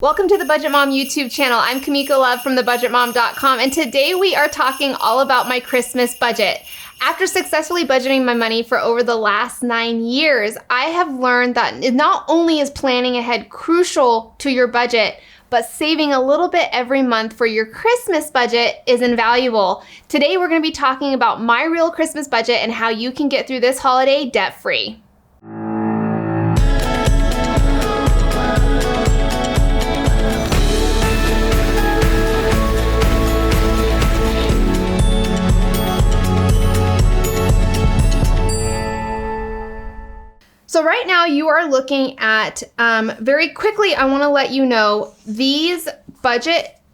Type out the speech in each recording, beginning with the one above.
Welcome to the Budget Mom YouTube channel. I'm Kamika Love from thebudgetmom.com, and today we are talking all about my Christmas budget. After successfully budgeting my money for over the last 9 years, I have learned that not only is planning ahead crucial to your budget, but saving a little bit every month for your Christmas budget is invaluable. Today we're going to be talking about my real Christmas budget and how you can get through this holiday debt-free. So right now you are looking at, very quickly, I want to let you know these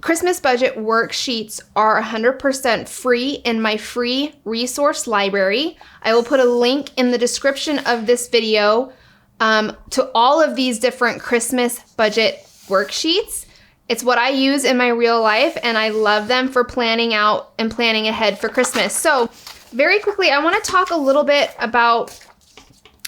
Christmas budget worksheets are 100% free in my free resource library. I will put a link in the description of this video to all of these different Christmas budget worksheets. It's what I use in my real life, and I love them for planning out and planning ahead for Christmas. So very quickly, I want to talk a little bit about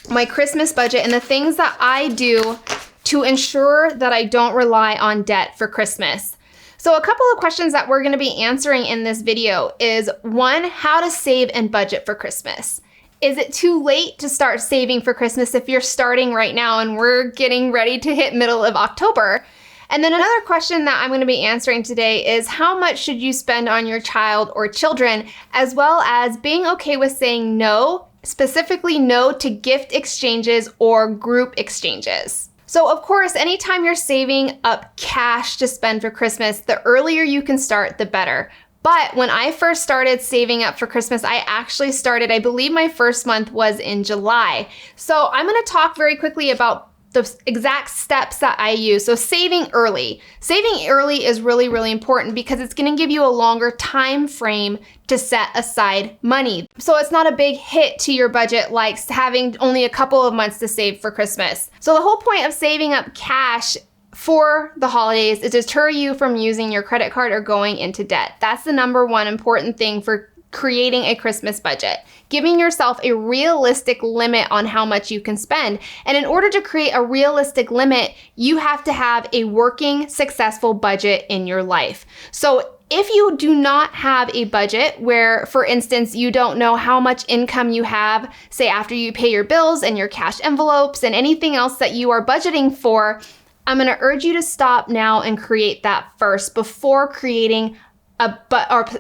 my Christmas budget and the things that I do to ensure that I don't rely on debt for Christmas. So a couple of questions that we're going to be answering in this video is, one, how to save and budget for Christmas. Is it too late to start saving for Christmas if you're starting right now and we're getting ready to hit middle of October? And then another question that I'm going to be answering today is, how much should you spend on your child or children, as well as being okay with saying no, specifically no to gift exchanges or group exchanges. So of course, anytime you're saving up cash to spend for Christmas, the earlier you can start, the better. But when I first started saving up for Christmas, I actually started, I believe my first month was in July. So I'm going to talk very quickly about the exact steps that I use. So saving early. Saving early is really, really important because it's going to give you a longer time frame to set aside money. So it's not a big hit to your budget like having only a couple of months to save for Christmas. So the whole point of saving up cash for the holidays is to deter you from using your credit card or going into debt. That's the number one important thing for creating a Christmas budget. Giving yourself a realistic limit on how much you can spend. And in order to create a realistic limit, you have to have a working, successful budget in your life. So if you do not have a budget where, for instance, you don't know how much income you have, say after you pay your bills and your cash envelopes and anything else that you are budgeting for, I'm going to urge you to stop now and create that first before creating a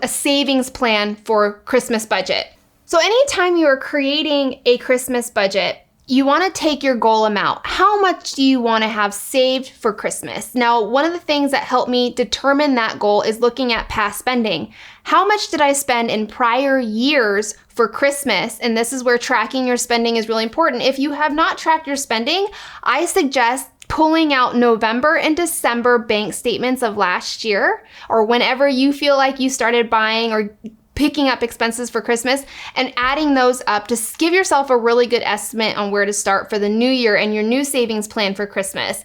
savings plan for Christmas budget. So anytime you are creating a Christmas budget, you want to take your goal amount. How much do you want to have saved for Christmas? Now, one of the things that helped me determine that goal is looking at past spending. How much did I spend in prior years for Christmas? And this is where tracking your spending is really important. If you have not tracked your spending, I suggest pulling out November and December bank statements of last year, or whenever you feel like you started buying or picking up expenses for Christmas, and adding those up to give yourself a really good estimate on where to start for the new year and your new savings plan for Christmas.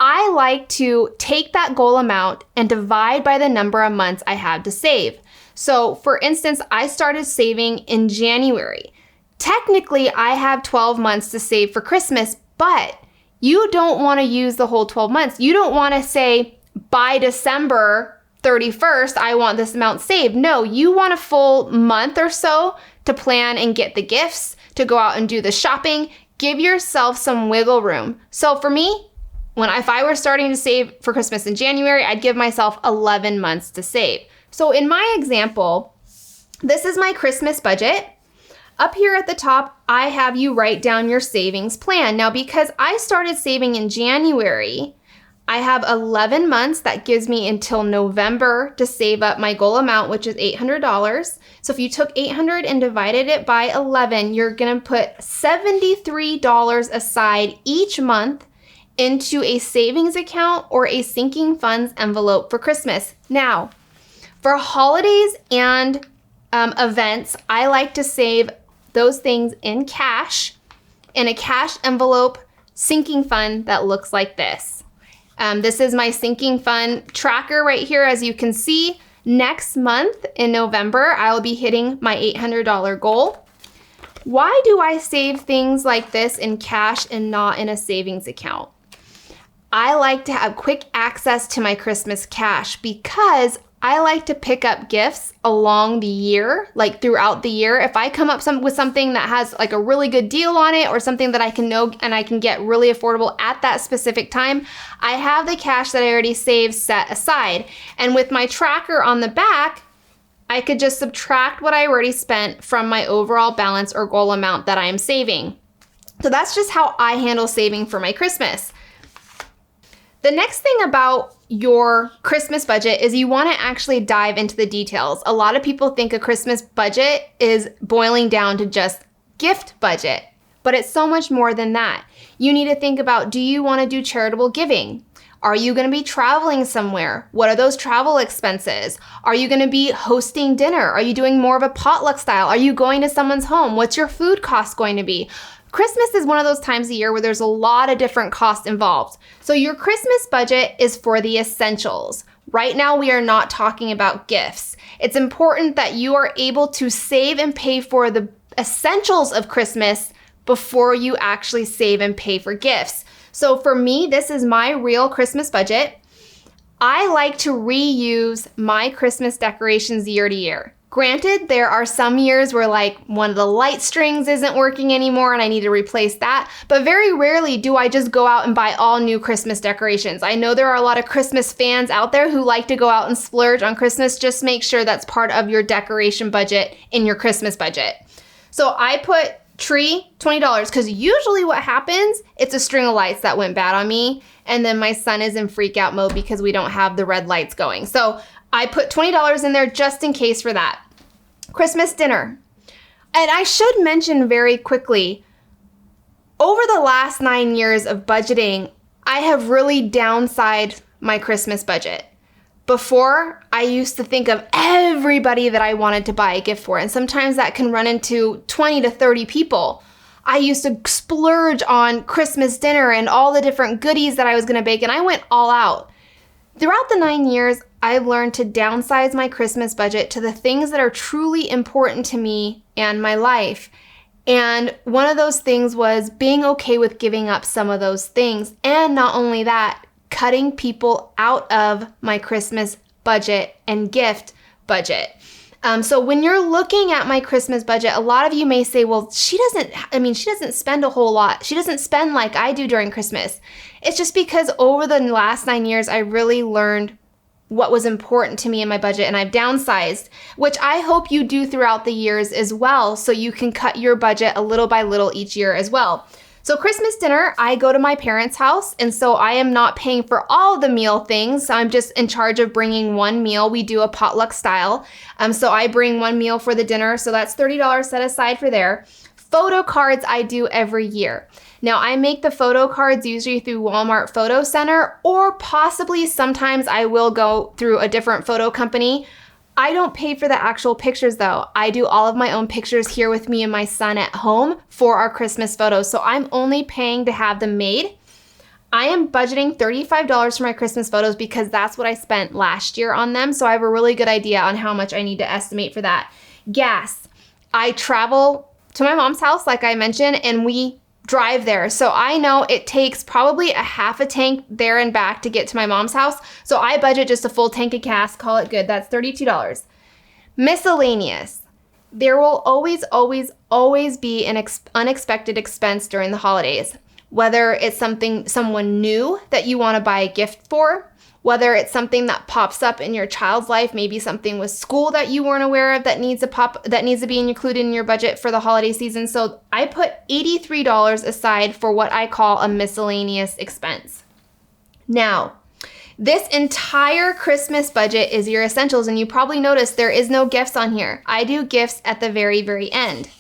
I like to take that goal amount and divide by the number of months I have to save. So for instance, I started saving in January. Technically, I have 12 months to save for Christmas, but you don't want to use the whole 12 months. You don't want to say, by December 31st, I want this amount saved. No, you want a full month or so to plan and get the gifts, to go out and do the shopping. Give yourself some wiggle room. So for me, if I were starting to save for Christmas in January, I'd give myself 11 months to save. So in my example, this is my Christmas budget. Up here at the top, I have you write down your savings plan. Now, because I started saving in January, I have 11 months. That gives me until November to save up my goal amount, which is $800. So if you took $800 and divided it by 11, you're gonna put $73 aside each month into a savings account or a sinking funds envelope for Christmas. Now, for holidays and events, I like to save those things in cash, in a cash envelope sinking fund that looks like this. This is my sinking fund tracker right here. As you can see, next month in November, I will be hitting my $800 goal. Why do I save things like this in cash and not in a savings account? I like to have quick access to my Christmas cash because I like to pick up gifts along the year, like throughout the year. If I come up with something that has like a really good deal on it or something that I can know and I can get really affordable at that specific time, I have the cash that I already saved set aside. And with my tracker on the back, I could just subtract what I already spent from my overall balance or goal amount that I am saving. So that's just how I handle saving for my Christmas. The next thing about your Christmas budget is you want to actually dive into the details. A lot of people think a Christmas budget is boiling down to just gift budget, but it's so much more than that. You need to think about, do you want to do charitable giving? Are you going to be traveling somewhere? What are those travel expenses? Are you going to be hosting dinner? Are you doing more of a potluck style? Are you going to someone's home? What's your food cost going to be? Christmas is one of those times of year where there's a lot of different costs involved. So your Christmas budget is for the essentials. Right now, we are not talking about gifts. It's important that you are able to save and pay for the essentials of Christmas before you actually save and pay for gifts. So for me, this is my real Christmas budget. I like to reuse my Christmas decorations year to year. Granted, there are some years where like one of the light strings isn't working anymore and I need to replace that, but very rarely do I just go out and buy all new Christmas decorations. I know there are a lot of Christmas fans out there who like to go out and splurge on Christmas. Just make sure that's part of your decoration budget in your Christmas budget. So I put tree, $20, because usually what happens, it's a string of lights that went bad on me, and then my son is in freak out mode because we don't have the red lights going. So I put $20 in there just in case for that. Christmas dinner. And I should mention very quickly, over the last 9 years of budgeting, I have really downsized my Christmas budget. Before, I used to think of everybody that I wanted to buy a gift for, and sometimes that can run into 20 to 30 people. I used to splurge on Christmas dinner and all the different goodies that I was going to bake, and I went all out. Throughout the 9 years, I've learned to downsize my Christmas budget to the things that are truly important to me and my life. And one of those things was being okay with giving up some of those things. And not only that, cutting people out of my Christmas budget and gift budget. So when you're looking at my Christmas budget, a lot of you may say, well, she doesn't spend a whole lot. She doesn't spend like I do during Christmas. It's just because over the last 9 years, I really learned what was important to me in my budget, and I've downsized, which I hope you do throughout the years as well, so you can cut your budget a little by little each year as well. So Christmas dinner, I go to my parents' house, and so I am not paying for all the meal things. I'm just in charge of bringing one meal. We do a potluck style. So I bring one meal for the dinner, so that's $30 set aside for there. Photo cards I do every year. Now, I make the photo cards usually through Walmart Photo Center, or possibly sometimes I will go through a different photo company. I don't pay for the actual pictures though. I do all of my own pictures here with me and my son at home for our Christmas photos. So I'm only paying to have them made. I am budgeting $35 for my Christmas photos because that's what I spent last year on them. So I have a really good idea on how much I need to estimate for that. Gas. I travel to my mom's house, like I mentioned, and we drive there. So I know it takes probably a half a tank there and back to get to my mom's house. So I budget just a full tank of gas, call it good. That's $32. Miscellaneous. There will always be an unexpected expense during the holidays. Whether it's someone new that you want to buy a gift for, whether it's something that pops up in your child's life, maybe something with school that you weren't aware of that needs to be included in your budget for the holiday season. So I put $83 aside for what I call a miscellaneous expense. Now, this entire Christmas budget is your essentials, and you probably noticed there is no gifts on here. I do gifts at the very, very end.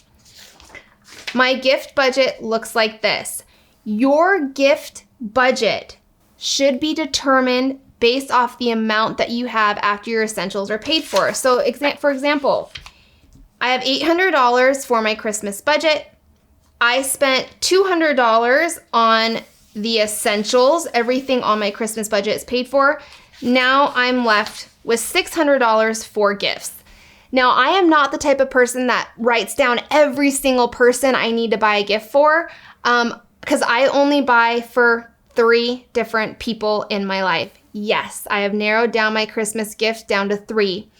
My gift budget looks like this. Your gift budget should be determined based off the amount that you have after your essentials are paid for. So for example, I have $800 for my Christmas budget. I spent $200 on the essentials. Everything on my Christmas budget is paid for. Now I'm left with $600 for gifts. Now, I am not the type of person that writes down every single person I need to buy a gift for, because I only buy for 3 different people in my life. Yes, I have narrowed down my Christmas gift down to 3.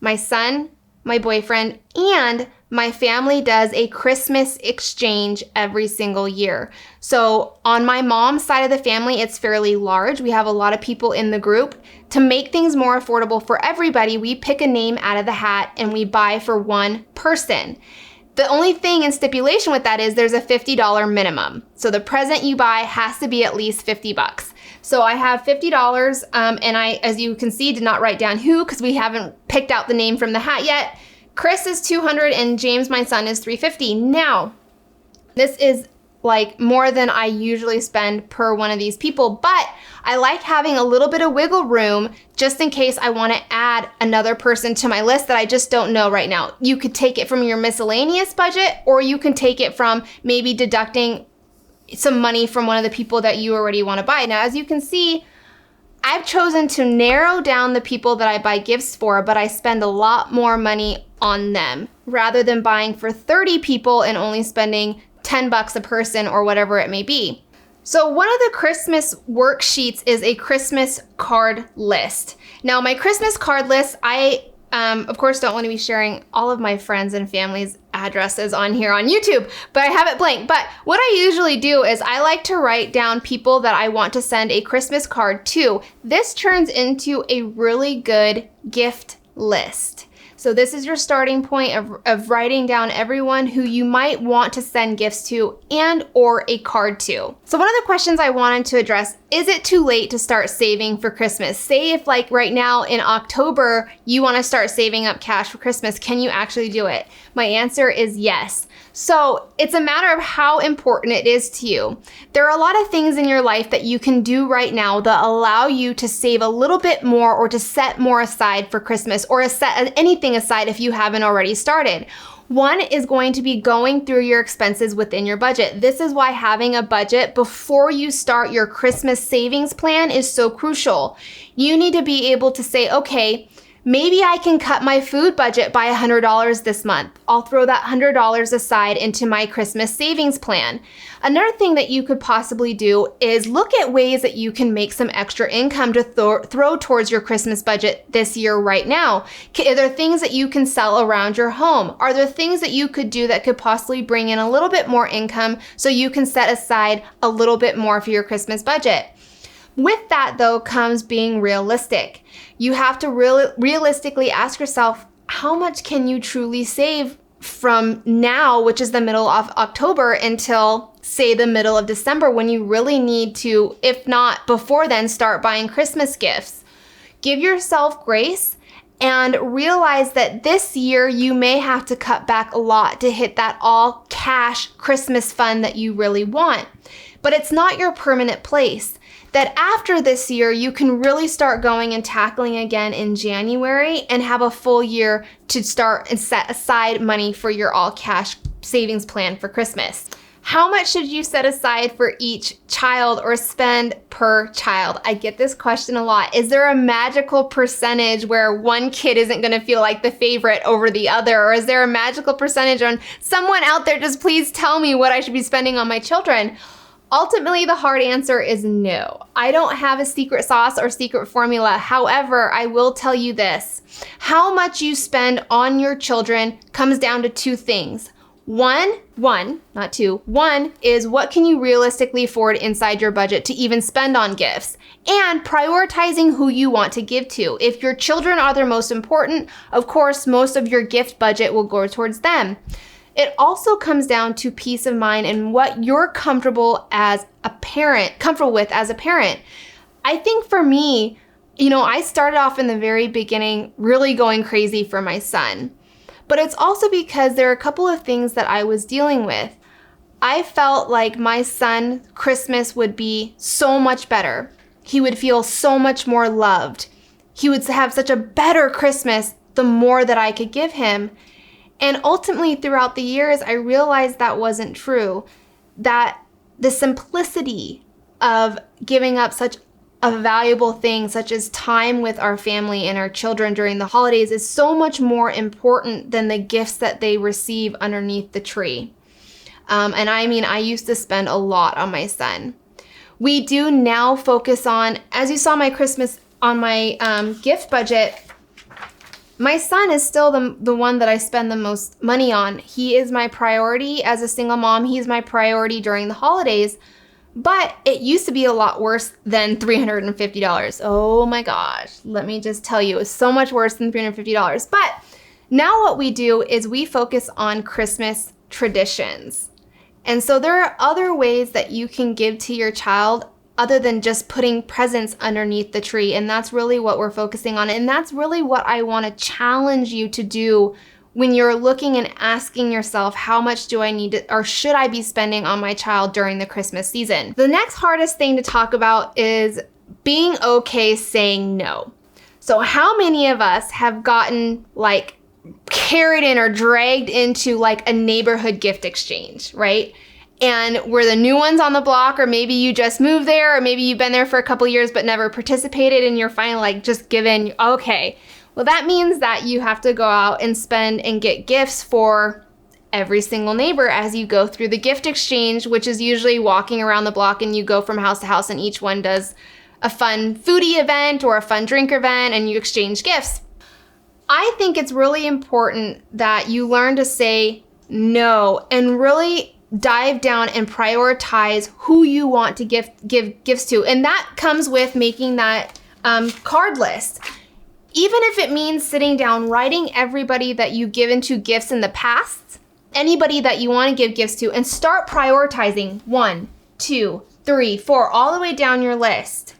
My son, my boyfriend, and my family does a Christmas exchange every single year. So on my mom's side of the family, it's fairly large. We have a lot of people in the group. To make things more affordable for everybody, we pick a name out of the hat and we buy for one person. The only thing in stipulation with that is there's a $50 minimum. So the present you buy has to be at least $50. So I have $50, and I, as you can see, did not write down who because we haven't picked out the name from the hat yet. Chris is $200 and James, my son, is $350. Now, this is like more than I usually spend per one of these people, but I like having a little bit of wiggle room just in case I want to add another person to my list that I just don't know right now. You could take it from your miscellaneous budget, or you can take it from maybe deducting some money from one of the people that you already want to buy. Now, as you can see, I've chosen to narrow down the people that I buy gifts for, but I spend a lot more money on them rather than buying for 30 people and only spending $10 a person or whatever it may be. So one of the Christmas worksheets is a Christmas card list. Now, my Christmas card list, I of course don't want to be sharing all of my friends and family's addresses on here on YouTube, but I have it blank. But what I usually do is I like to write down people that I want to send a Christmas card to. This turns into a really good gift list. So this is your starting point of writing down everyone who you might want to send gifts to and or a card to. So one of the questions I wanted to address, is it too late to start saving for Christmas? Say if like right now in October, you want to start saving up cash for Christmas, can you actually do it? My answer is yes. So it's a matter of how important it is to you. There are a lot of things in your life that you can do right now that allow you to save a little bit more or to set more aside for Christmas, or set anything aside if you haven't already started. One is going to be going through your expenses within your budget. This is why having a budget before you start your Christmas savings plan is so crucial. You need to be able to say, okay, maybe I can cut my food budget by $100 this month. I'll throw that $100 aside into my Christmas savings plan. Another thing that you could possibly do is look at ways that you can make some extra income to throw towards your Christmas budget this year right now. Are there things that you can sell around your home? Are there things that you could do that could possibly bring in a little bit more income so you can set aside a little bit more for your Christmas budget? With that, though, comes being realistic. You have to realistically ask yourself, how much can you truly save from now, which is the middle of October, until, say, the middle of December, when you really need to, if not before then, start buying Christmas gifts? Give yourself grace and realize that this year you may have to cut back a lot to hit that all cash Christmas fund that you really want. But it's not your permanent place. That after this year, you can really start going and tackling again in January and have a full year to start and set aside money for your all cash savings plan for Christmas. How much should you set aside for each child or spend per child? I get this question a lot. Is there a magical percentage where one kid isn't going to feel like the favorite over the other? Or is there a magical percentage on someone out there? Just please tell me what I should be spending on my children. Ultimately, the hard answer is no. I don't have a secret sauce or secret formula. However, I will tell you this. How much you spend on your children comes down to 2 things. One, not two. One is, what can you realistically afford inside your budget to even spend on gifts? And prioritizing who you want to give to. If your children are the most important, of course, most of your gift budget will go towards them. It also comes down to peace of mind and what you're comfortable with as a parent. I think for me, I started off in the very beginning really going crazy for my son. But it's also because there are a couple of things that I was dealing with. I felt like my son, Christmas would be so much better. He would feel so much more loved. He would have such a better Christmas the more that I could give him. And ultimately, throughout the years, I realized that wasn't true. That the simplicity of giving up such a valuable thing, such as time with our family and our children during the holidays, is so much more important than the gifts that they receive underneath the tree. And I used to spend a lot on my son. We do now focus on, as you saw my gift budget, my son is still the one that I spend the most money on. He is my priority as a single mom. He's my priority during the holidays. But it used to be a lot worse than $350. Oh my gosh, let me just tell you, it's so much worse than $350. But now what we do is we focus on Christmas traditions. And so there are other ways that you can give to your child other than just putting presents underneath the tree. And that's really what we're focusing on. And that's really what I want to challenge you to do when you're looking and asking yourself, how much do I need to, or should I be spending on my child during the Christmas season? The next hardest thing to talk about is being okay saying no. So how many of us have gotten like carried in or dragged into like a neighborhood gift exchange, right? And we're the new ones on the block, or maybe you just moved there, or maybe you've been there for a couple years but never participated, and you're finally like just given, okay. Well, that means that you have to go out and spend and get gifts for every single neighbor as you go through the gift exchange, which is usually walking around the block and you go from house to house and each one does a fun foodie event or a fun drink event and you exchange gifts. I think it's really important that you learn to say no and really dive down and prioritize who you want to give gifts to. And that comes with making that card list. Even if it means sitting down, writing everybody that you've given to gifts in the past, anybody that you want to give gifts to, and start prioritizing 1, 2, 3, 4, all the way down your list.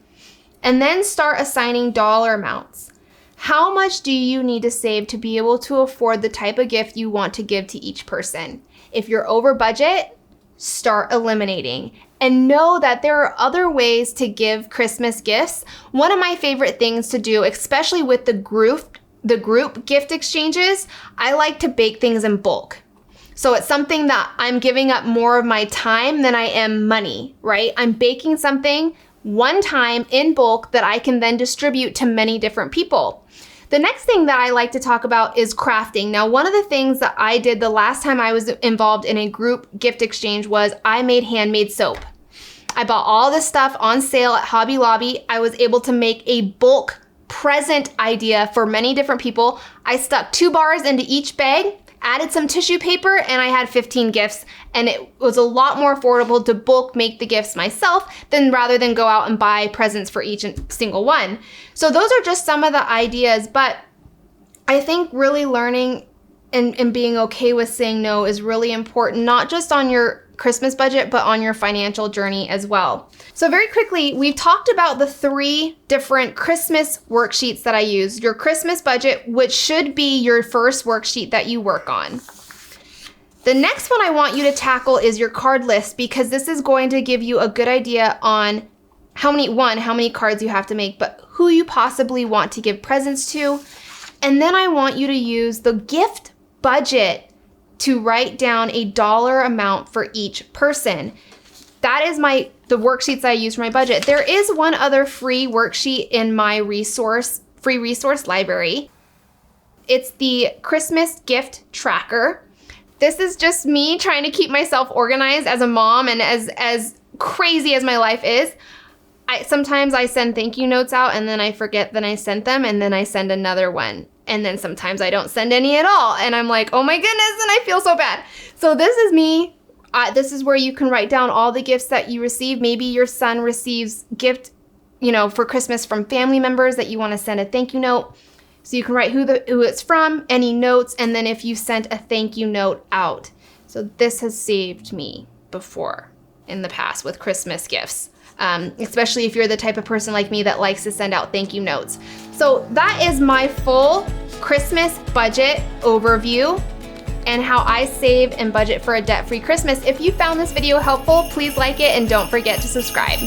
And then start assigning dollar amounts. How much do you need to save to be able to afford the type of gift you want to give to each person? If you're over budget, start eliminating. And know that there are other ways to give Christmas gifts. One of my favorite things to do, especially with the group gift exchanges, I like to bake things in bulk. So it's something that I'm giving up more of my time than I am money, right? I'm baking something one time in bulk that I can then distribute to many different people. The next thing that I like to talk about is crafting. Now, one of the things that I did the last time I was involved in a group gift exchange was I made handmade soap. I bought all this stuff on sale at Hobby Lobby. I was able to make a bulk present idea for many different people. I stuck 2 bars into each bag, added some tissue paper, and I had 15 gifts. And it was a lot more affordable to bulk make the gifts myself rather than go out and buy presents for each single one. So those are just some of the ideas, but I think really learning and being okay with saying no is really important, not just on your Christmas budget, but on your financial journey as well. So very quickly, we've talked about the 3 different Christmas worksheets that I use. Your Christmas budget, which should be your first worksheet that you work on. The next one I want you to tackle is your card list, because this is going to give you a good idea on how many cards you have to make, but who you possibly want to give presents to. And then I want you to use the gift budget to write down a dollar amount for each person. That is the worksheets I use for my budget. There is one other free worksheet in my free resource library. It's the Christmas gift tracker. This is just me trying to keep myself organized as a mom, and as crazy as my life is, sometimes I send thank you notes out and then I forget that I sent them, and then I send another one. And then sometimes I don't send any at all. And I'm like, oh my goodness, and I feel so bad. So this is me. This is where you can write down all the gifts that you receive. Maybe your son receives gift, for Christmas from family members that you want to send a thank you note. So you can write who it's from, any notes, and then if you sent a thank you note out. So this has saved me before in the past with Christmas gifts. Especially if you're the type of person like me that likes to send out thank you notes. So that is my full Christmas budget overview and how I save and budget for a debt-free Christmas. If you found this video helpful, please like it and don't forget to subscribe.